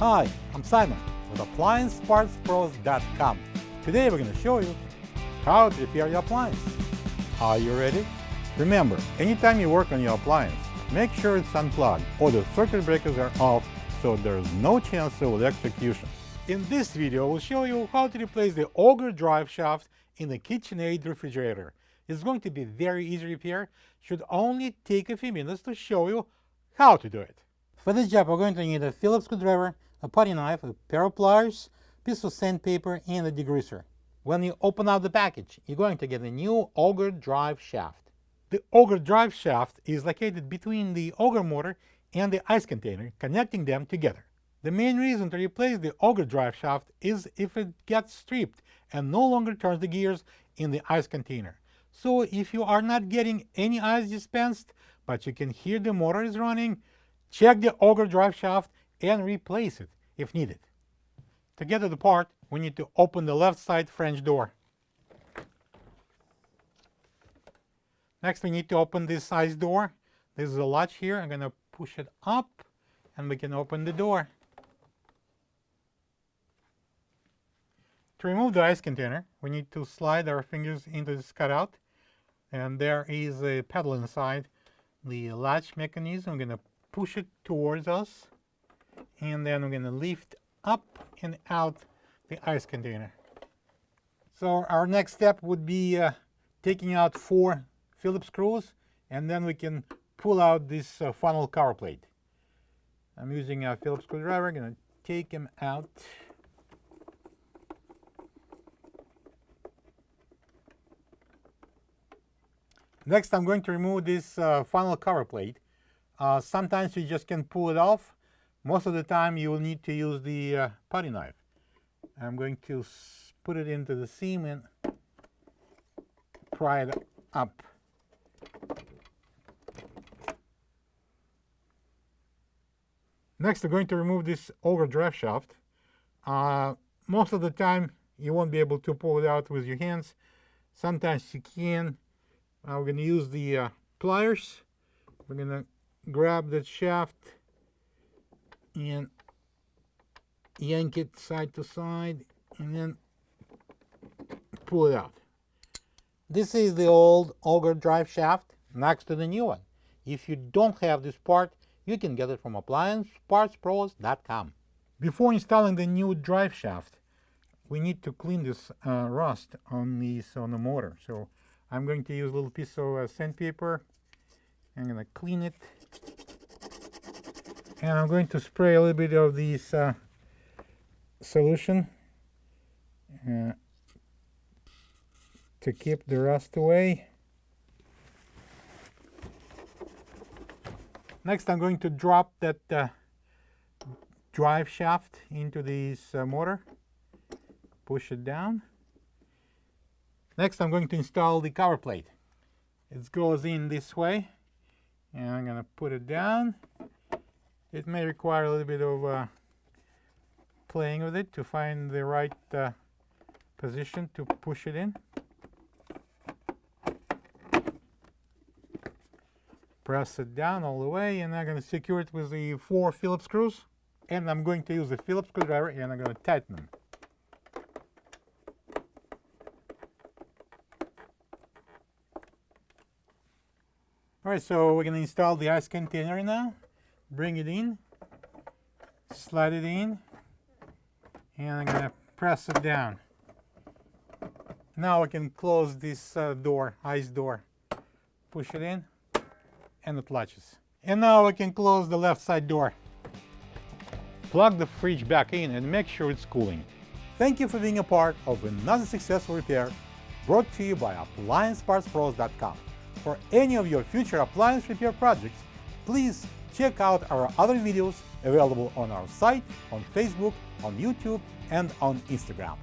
Hi, I'm Simon with AppliancePartsPros.com. Today we're going to show you how to repair your appliance. Are you ready? Remember, anytime you work on your appliance, make sure it's unplugged or the circuit breakers are off so there's no chance of electrocution. In this video, we'll show you how to replace the Auger Drive Shaft in the KitchenAid refrigerator. It's going to be very easy repair. Should only take a few minutes to show you how to do it. For this job, we're going to need a Phillip screwdriver, a putty knife, a pair of pliers, a piece of sandpaper, and a degreaser. When you open up the package, you're going to get a new Auger Drive Shaft. The Auger Drive Shaft is located between the auger motor and the ice container, connecting them together. The main reason to replace the Auger Drive Shaft is if it gets stripped and no longer turns the gears in the ice container. So if you are not getting any ice dispensed, but you can hear the motor is running, check the Auger Drive Shaft and replace it if needed. To get it apart, we need to open the left side French door. Next, we need to open this ice door. This is a latch here. I'm going to push it up and we can open the door. To remove the ice container, we need to slide our fingers into this cutout, and there is a pedal inside the latch mechanism. I'm going to push it towards us, and then we're going to lift up and out the ice container. So our next step would be taking out 4 Phillip screws, and then we can pull out this funnel cover plate. I'm using a Phillip screwdriver. I'm going to take them out. Next, I'm going to remove this funnel cover plate. Sometimes you just can pull it off. Most of the time you will need to use the putty knife. I'm going to put it into the seam and pry it up. Next, I'm going to remove this Auger Drive Shaft. Most of the time you won't be able to pull it out with your hands. Sometimes you can. We're going to use the pliers. We're going to grab that shaft and yank it side to side and then pull it out. This is the old Auger Drive Shaft next to the new one. If you don't have this part, you can get it from AppliancePartsPros.com. Before installing the new drive shaft, we need to clean this rust on the motor. So I'm going to use a little piece of sandpaper. I'm going to clean it. And I'm going to spray a little bit of this solution to keep the rust away. Next, I'm going to drop that drive shaft into this motor. Push it down. Next, I'm going to install the cover plate. It goes in this way, and I'm going to put it down. It may require a little bit of playing with it to find the right position to push it in. Press it down all the way, and I'm going to secure it with the 4 Phillip screws. And I'm going to use the Phillip screwdriver, and I'm going to tighten them. Alright, so we're going to install the ice container now. Bring it in, slide it in, and I'm going to press it down. Now I can close this door, ice door. Push it in, and it latches. And now I can close the left side door. Plug the fridge back in and make sure it's cooling. Thank you for being a part of another successful repair brought to you by AppliancePartsPros.com. For any of your future appliance repair projects, please check out our other videos available on our site, on Facebook, on YouTube, and on Instagram.